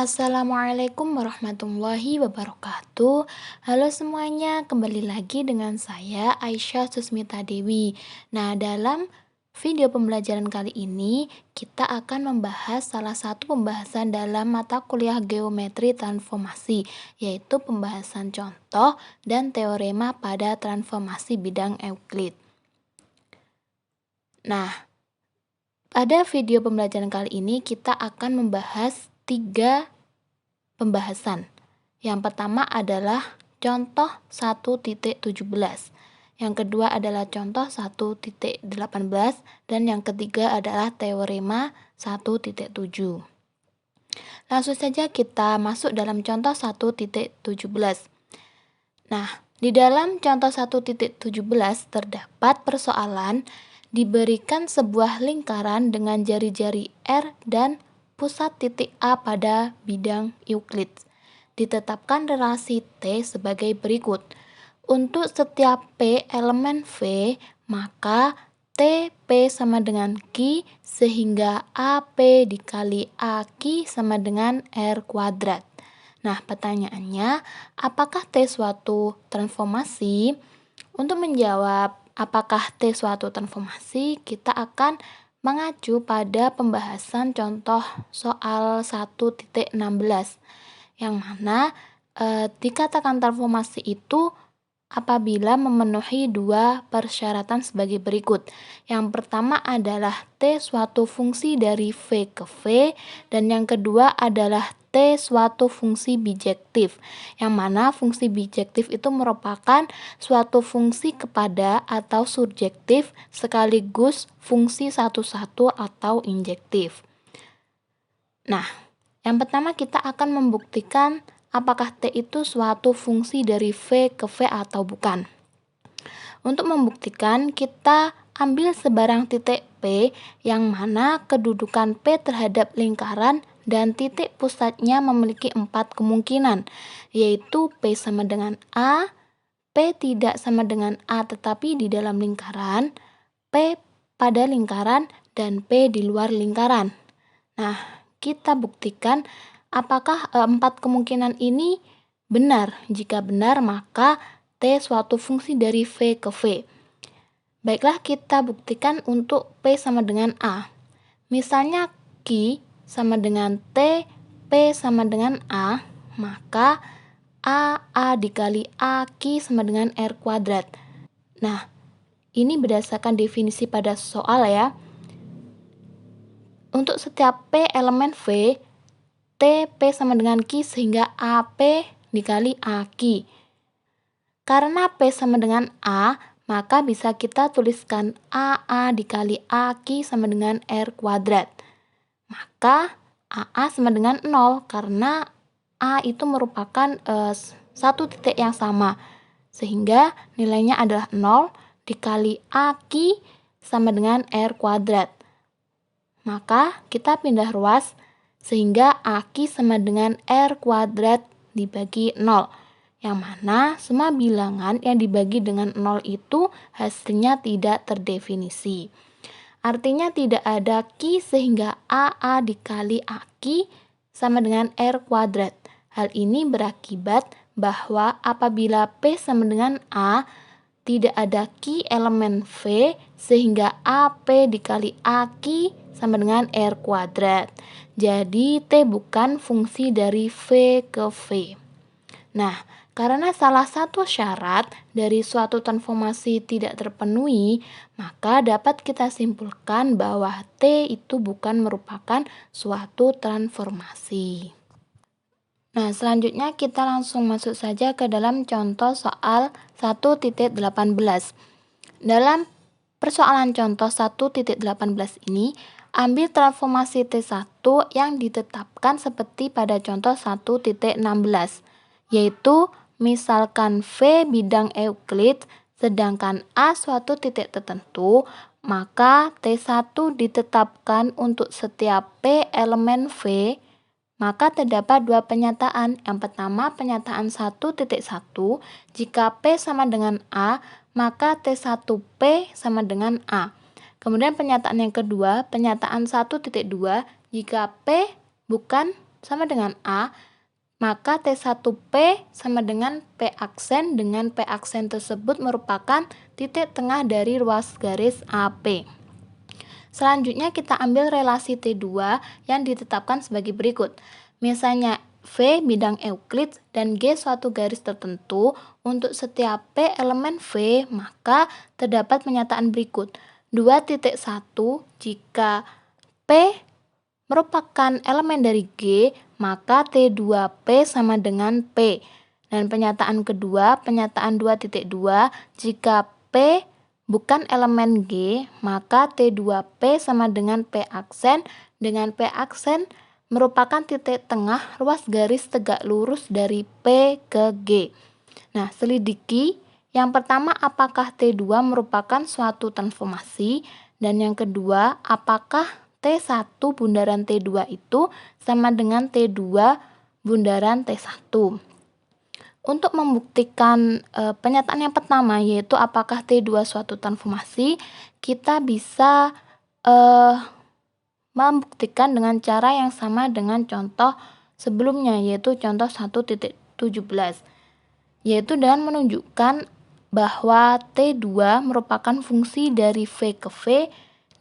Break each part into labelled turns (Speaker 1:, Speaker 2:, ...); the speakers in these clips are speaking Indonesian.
Speaker 1: Assalamualaikum warahmatullahi wabarakatuh. Halo semuanya, kembali lagi dengan saya Aisyah Susmita Dewi. Nah, dalam video pembelajaran kali ini kita akan membahas salah satu pembahasan dalam mata kuliah geometri transformasi, yaitu pembahasan contoh dan teorema pada transformasi bidang Euclid. Nah, pada video pembelajaran kali ini kita akan membahas 3 pembahasan. Yang pertama adalah contoh 1.17. Yang kedua adalah contoh 1.18 dan yang ketiga adalah teorema 1.7. Langsung saja kita masuk dalam contoh 1.17. Nah, di dalam contoh 1.17 terdapat persoalan diberikan sebuah lingkaran dengan jari-jari R dan pusat titik A pada bidang Euclid. Ditetapkan relasi T sebagai berikut. Untuk setiap P elemen V, maka TP sama dengan Q sehingga AP dikali AQ sama dengan R kuadrat. Nah, pertanyaannya, apakah T suatu transformasi? Untuk menjawab apakah T suatu transformasi, kita akan mengacu pada pembahasan contoh soal 1.16 yang mana dikatakan transformasi itu apabila memenuhi 2 persyaratan sebagai berikut. Yang pertama adalah T suatu fungsi dari V ke V dan yang kedua adalah T suatu fungsi bijektif, yang mana fungsi bijektif itu merupakan suatu fungsi kepada atau surjektif sekaligus fungsi satu-satu atau injektif. Nah, yang pertama kita akan membuktikan apakah T itu suatu fungsi dari V ke V atau bukan. Untuk membuktikan, kita ambil sebarang titik P yang mana kedudukan P terhadap lingkaran dan titik pusatnya memiliki 4 kemungkinan, yaitu P sama dengan A, P tidak sama dengan A tetapi di dalam lingkaran, P pada lingkaran, dan P di luar lingkaran. Nah, kita buktikan apakah 4 kemungkinan ini benar. Jika benar, maka T suatu fungsi dari V ke V. Baiklah, kita buktikan untuk P sama dengan A. Misalnya Q sama dengan T, P sama dengan A, maka A dikali AQ sama dengan R kuadrat. Nah, ini berdasarkan definisi pada soal ya. Untuk setiap P elemen V, TP sama dengan Q sehingga AP dikali AQ. Karena P sama dengan A, maka bisa kita tuliskan AA dikali AQ sama dengan R kuadrat. Maka AA sama dengan 0 karena A itu merupakan satu titik yang sama. Sehingga nilainya adalah 0 dikali AQ sama dengan R kuadrat. Maka kita pindah ruas sehingga AQ sama dengan R kuadrat dibagi 0. Yang mana semua bilangan yang dibagi dengan 0 itu hasilnya tidak terdefinisi. Artinya tidak ada Q sehingga AA dikali AQ sama dengan R kuadrat. Hal ini berakibat bahwa apabila P sama dengan A, tidak ada Q elemen V sehingga AP dikali AQ sama dengan R kuadrat. Jadi T bukan fungsi dari V ke V. Nah, karena salah satu syarat dari suatu transformasi tidak terpenuhi, maka dapat kita simpulkan bahwa T itu bukan merupakan suatu transformasi. Nah, selanjutnya kita langsung masuk saja ke dalam contoh soal 1.18. Dalam persoalan contoh 1.18 ini, ambil transformasi T1 yang ditetapkan seperti pada contoh 1.16. Yaitu misalkan V bidang Euclid sedangkan A suatu titik tertentu, maka T1 ditetapkan untuk setiap P elemen V, maka terdapat 2 pernyataan. Yang pertama, pernyataan 1.1, jika P sama dengan A, maka T1P sama dengan A. Kemudian pernyataan yang kedua, pernyataan 1.2, jika P bukan sama dengan A, maka T1P sama dengan P aksen, dengan P aksen tersebut merupakan titik tengah dari ruas garis AP. Selanjutnya kita ambil relasi T2 yang ditetapkan sebagai berikut. Misalnya V bidang Euclid dan G suatu garis tertentu, untuk setiap P elemen V, maka terdapat pernyataan berikut. 2.1 jika P merupakan elemen dari G, maka T2P sama dengan P. Dan pernyataan kedua, pernyataan 2.2, jika P bukan elemen G, maka T2P sama dengan P aksen, dengan P aksen merupakan titik tengah ruas garis tegak lurus dari P ke G. Nah, selidiki. Yang pertama, apakah T2 merupakan suatu transformasi? Dan yang kedua, apakah T1 bundaran T2 itu sama dengan T2 bundaran T1? Untuk membuktikan pernyataan yang pertama, yaitu apakah T2 suatu transformasi, kita bisa membuktikan dengan cara yang sama dengan contoh sebelumnya, yaitu contoh 1.17, yaitu dengan menunjukkan bahwa T2 merupakan fungsi dari V ke V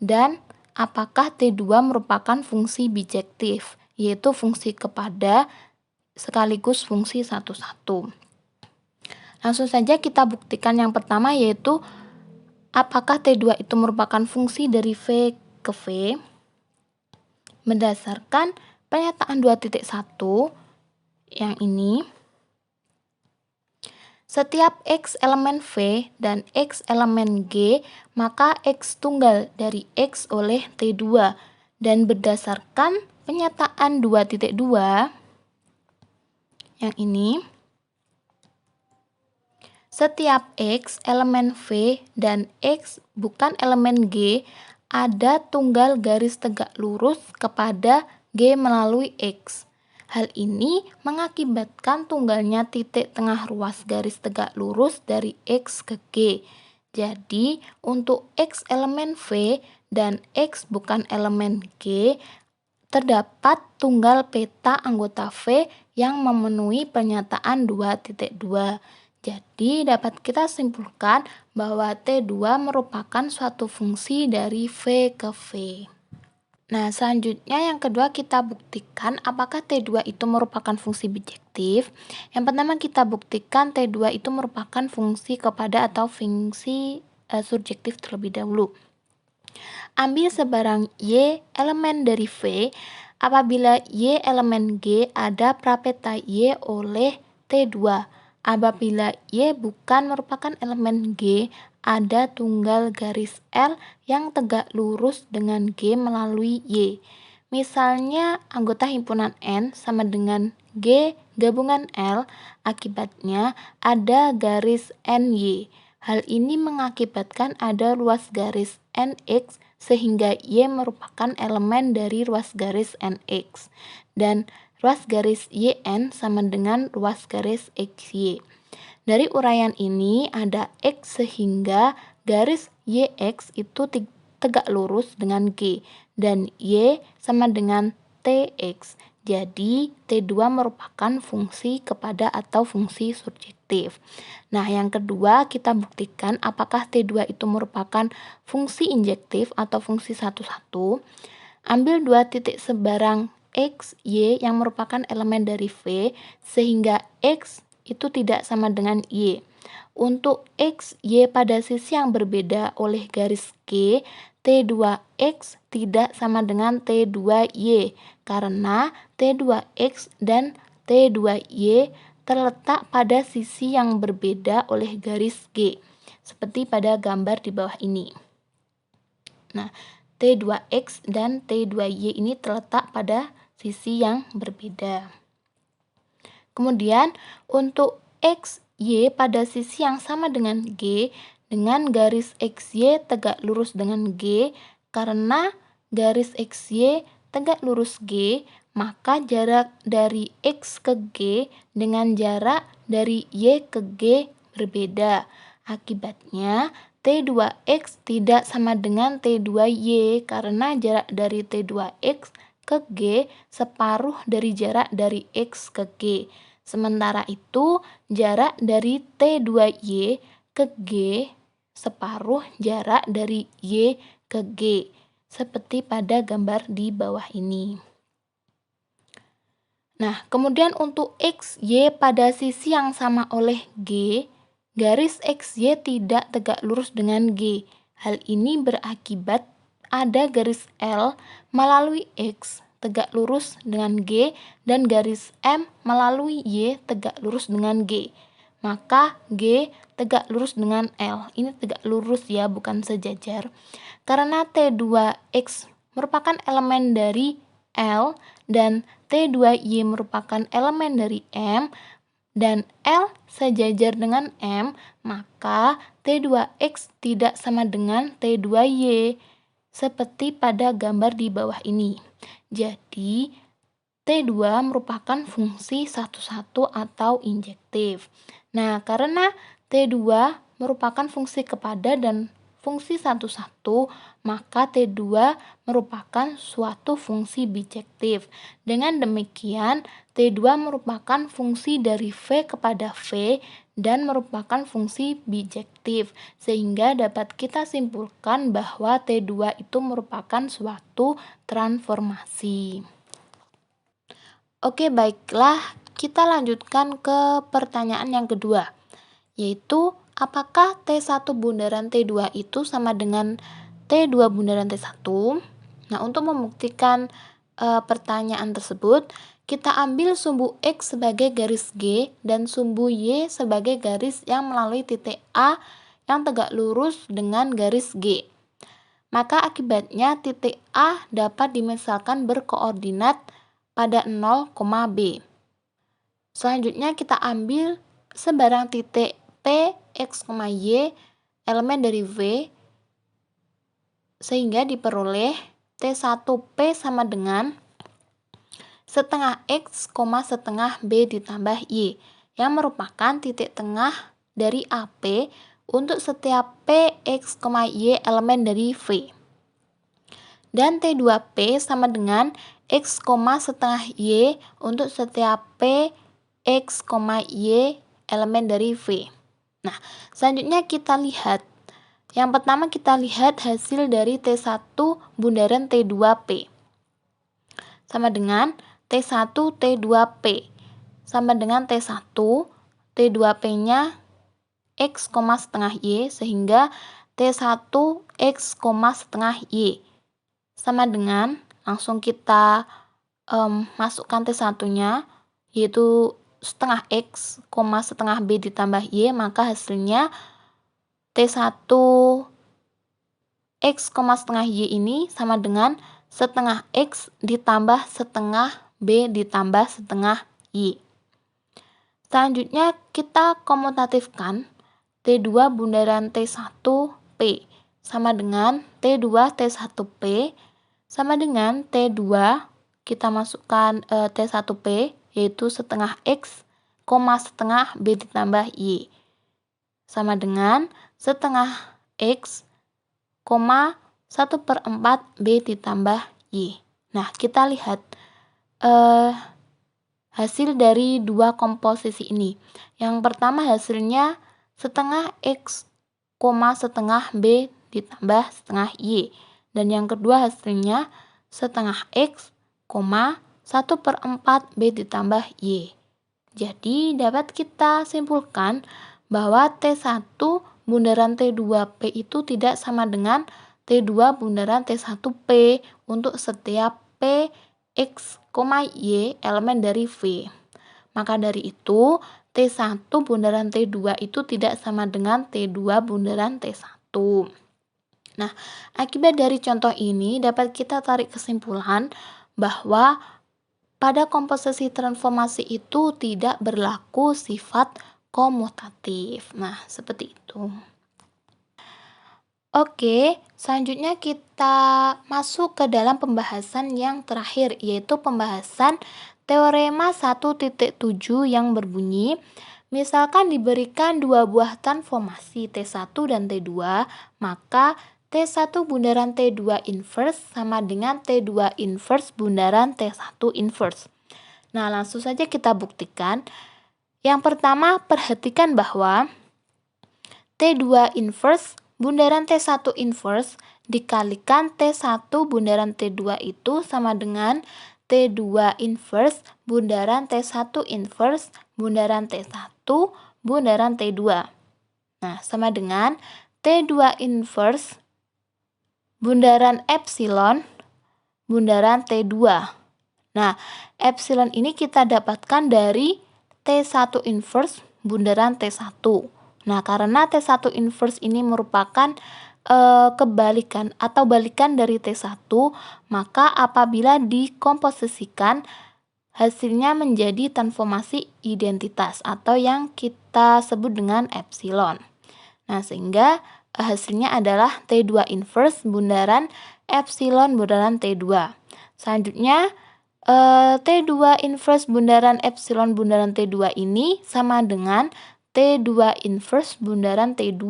Speaker 1: dan apakah T2 merupakan fungsi bijektif, yaitu fungsi kepada sekaligus fungsi satu-satu. Langsung saja kita buktikan yang pertama, yaitu apakah T2 itu merupakan fungsi dari V ke V. Berdasarkan pernyataan 2.1 yang ini, setiap X elemen V dan X elemen G, maka X tunggal dari X oleh T2. Dan berdasarkan pernyataan 2.2 yang ini, setiap X elemen V dan X bukan elemen G, ada tunggal garis tegak lurus kepada G melalui X. Hal ini mengakibatkan tunggalnya titik tengah ruas garis tegak lurus dari X ke G. Jadi, untuk X elemen V dan X bukan elemen G, terdapat tunggal peta anggota V yang memenuhi pernyataan 2.2. Jadi, dapat kita simpulkan bahwa T2 merupakan suatu fungsi dari V ke V. Nah, selanjutnya yang kedua kita buktikan apakah T2 itu merupakan fungsi bijektif. Yang pertama kita buktikan T2 itu merupakan fungsi kepada atau fungsi surjektif terlebih dahulu. Ambil sebarang Y elemen dari V, apabila Y elemen G ada prapeta Y oleh T2. Apabila Y bukan merupakan elemen G, ada tunggal garis L yang tegak lurus dengan G melalui Y. Misalnya anggota himpunan N sama dengan G gabungan L, akibatnya ada garis NY. Hal ini mengakibatkan ada ruas garis NX sehingga Y merupakan elemen dari ruas garis NX. Dan ruas garis YN sama dengan ruas garis XY. Dari uraian ini ada X sehingga garis YX itu tegak lurus dengan G dan Y sama dengan TX. Jadi T2 merupakan fungsi kepada atau fungsi surjektif. Nah, yang kedua kita buktikan apakah T2 itu merupakan fungsi injektif atau fungsi satu-satu. Ambil dua titik sebarang X, Y yang merupakan elemen dari V, sehingga X itu tidak sama dengan Y. Untuk X, Y pada sisi yang berbeda oleh garis G, T2X tidak sama dengan T2Y, karena T2X dan T2Y terletak pada sisi yang berbeda oleh garis G, seperti pada gambar di bawah ini. Nah, T2X dan T2Y ini terletak pada sisi yang berbeda. Kemudian untuk X, Y pada sisi yang sama dengan G, dengan garis XY tegak lurus dengan G, karena garis XY tegak lurus G, maka jarak dari X ke G dengan jarak dari Y ke G berbeda. Akibatnya T2X tidak sama dengan T2Y karena jarak dari T2X ke G separuh dari jarak dari X ke G. Sementara itu, jarak dari T2Y ke G separuh jarak dari Y ke G, seperti pada gambar di bawah ini. Nah, kemudian untuk X, Y pada sisi yang sama oleh G, garis XY tidak tegak lurus dengan G. Hal ini berakibat ada garis L melalui X tegak lurus dengan G dan garis M melalui Y tegak lurus dengan G. Maka G tegak lurus dengan L. Ini tegak lurus ya, bukan sejajar. Karena T2X merupakan elemen dari L dan T2Y merupakan elemen dari M, dan L sejajar dengan M, maka T2X tidak sama dengan T2Y, seperti pada gambar di bawah ini. Jadi, T2 merupakan fungsi satu-satu atau injektif. Nah, karena T2 merupakan fungsi kepada dan fungsi satu-satu, maka T2 merupakan suatu fungsi bijektif. Dengan demikian, T2 merupakan fungsi dari V kepada V dan merupakan fungsi bijektif, sehingga dapat kita simpulkan bahwa T2 itu merupakan suatu transformasi. Oke, baiklah, kita lanjutkan ke pertanyaan yang kedua, yaitu apakah T1 bundaran T2 itu sama dengan T2 bundaran T1? Nah, untuk membuktikan pertanyaan tersebut, kita ambil sumbu X sebagai garis G dan sumbu Y sebagai garis yang melalui titik A yang tegak lurus dengan garis G. Maka akibatnya titik A dapat dimisalkan berkoordinat pada 0, B. Selanjutnya kita ambil sebarang titik P, X, Y elemen dari V, sehingga diperoleh T1P sama dengan setengah X, setengah B ditambah Y, yang merupakan titik tengah dari AP untuk setiap P, X, Y elemen dari V. Dan T2P sama dengan X, setengah Y untuk setiap P, X, Y elemen dari V. Nah, selanjutnya kita lihat. Yang pertama kita lihat hasil dari T1 bundaran T2P. Sama dengan T1 T2P. Sama dengan T1 T2P-nya X, setengah Y, sehingga T1 X, setengah Y. Sama dengan, langsung kita masukkan T1-nya, yaitu setengah X, setengah B ditambah Y, maka hasilnya T1 X, setengah Y ini sama dengan setengah X ditambah setengah B ditambah setengah Y. Selanjutnya kita komutatifkan T2 bundaran T1P sama dengan T2 T1P sama dengan T2, kita masukkan T1P, yaitu setengah X, setengah B ditambah Y. Sama dengan setengah X, 1/4 B ditambah Y. Nah, kita lihat hasil dari dua komposisi ini. Yang pertama hasilnya setengah X, setengah B ditambah setengah Y. Dan yang kedua hasilnya setengah X, 1/4 B ditambah Y. Jadi dapat kita simpulkan bahwa T1 bundaran T2P itu tidak sama dengan T2 bundaran T1P untuk setiap P, X, Y elemen dari V. Maka dari itu T1 bundaran T2 itu tidak sama dengan T2 bundaran T1. Nah, akibat dari contoh ini dapat kita tarik kesimpulan bahwa pada komposisi transformasi itu tidak berlaku sifat komutatif. Nah, seperti itu. Oke, selanjutnya kita masuk ke dalam pembahasan yang terakhir, yaitu pembahasan teorema 1.7 yang berbunyi, misalkan diberikan dua buah transformasi T1 dan T2, maka T1 bundaran T2 inverse sama dengan T2 inverse bundaran T1 inverse. Nah, langsung saja kita buktikan. Yang pertama, perhatikan bahwa T2 inverse bundaran T1 inverse dikalikan T1 bundaran T2 itu sama dengan T2 inverse bundaran T1 inverse bundaran T1 bundaran T2. Nah, sama dengan T2 inverse bundaran epsilon bundaran T2. Nah, epsilon ini kita dapatkan dari T1 inverse bundaran T1. Nah, karena T1 inverse ini merupakan kebalikan atau balikan dari T1, maka apabila dikomposisikan hasilnya menjadi transformasi identitas atau yang kita sebut dengan epsilon. Nah, sehingga hasilnya adalah T2 inverse bundaran epsilon bundaran T2. Selanjutnya, T2 inverse bundaran epsilon bundaran T2 ini sama dengan T2 inverse bundaran T2,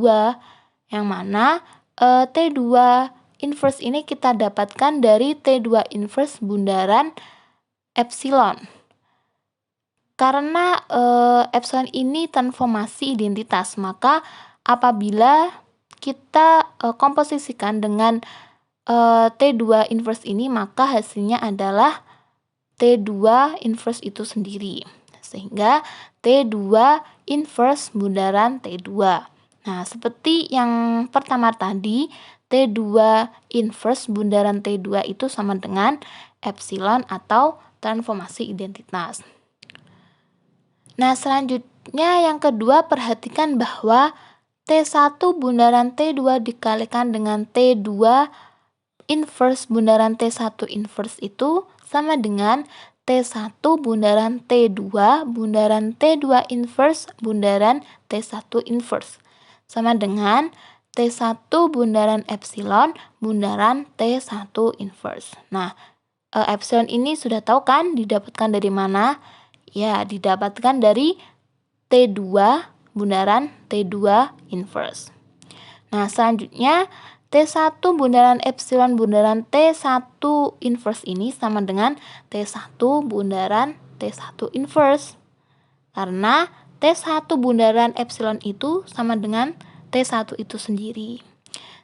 Speaker 1: yang mana T2 inverse ini kita dapatkan dari T2 inverse bundaran epsilon. Karena epsilon ini transformasi identitas, maka apabila kita komposisikan dengan T2 inverse ini, maka hasilnya adalah T2 inverse itu sendiri. Sehingga T2 inverse bundaran T2. Nah, seperti yang pertama tadi, T2 inverse bundaran T2 itu sama dengan epsilon atau transformasi identitas. Nah, selanjutnya yang kedua, perhatikan bahwa T1 bundaran T2 dikalikan dengan T2 inverse bundaran T1 inverse itu sama dengan T1 bundaran T2 bundaran T2 inverse bundaran T1 inverse. Sama dengan T1 bundaran epsilon bundaran T1 inverse. Nah, epsilon ini sudah tahu kan didapatkan dari mana? Ya, didapatkan dari T2 bundaran T2 inverse. Nah, selanjutnya T1 bundaran epsilon bundaran T1 inverse ini sama dengan T1 bundaran T1 inverse. Karena T1 bundaran epsilon itu sama dengan T1 itu sendiri.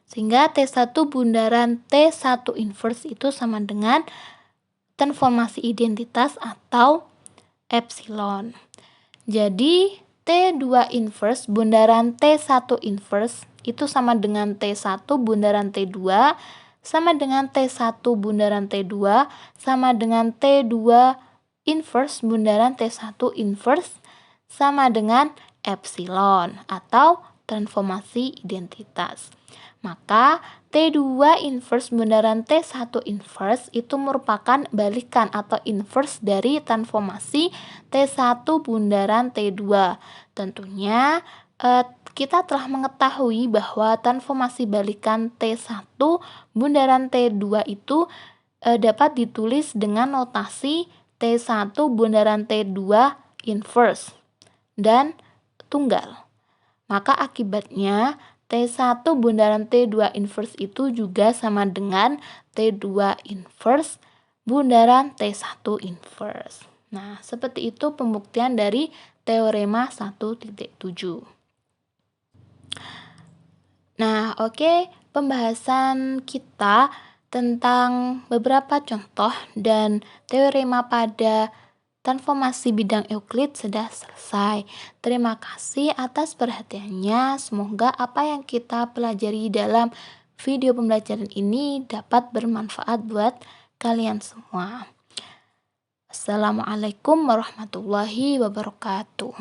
Speaker 1: Sehingga T1 bundaran T1 inverse itu sama dengan transformasi identitas atau epsilon. Jadi T2 inverse bundaran T1 inverse itu sama dengan T1 bundaran T2 sama dengan T1 bundaran T2 sama dengan T2 inverse bundaran T1 inverse sama dengan epsilon atau transformasi identitas. Maka T2 inverse bundaran T1 inverse itu merupakan balikan atau inverse dari transformasi T1 bundaran T2. Tentunya kita telah mengetahui bahwa transformasi balikan T1 bundaran T2 itu dapat ditulis dengan notasi T1 bundaran T2 inverse dan tunggal. Maka akibatnya T1 bundaran T2 inverse itu juga sama dengan T2 inverse bundaran T1 inverse. Nah, seperti itu pembuktian dari teorema 1.7. Nah, oke, pembahasan kita tentang beberapa contoh dan teorema pada transformasi bidang Euclid sudah selesai. Terima kasih atas perhatiannya. Semoga apa yang kita pelajari dalam video pembelajaran ini dapat bermanfaat buat kalian semua. Assalamualaikum warahmatullahi wabarakatuh.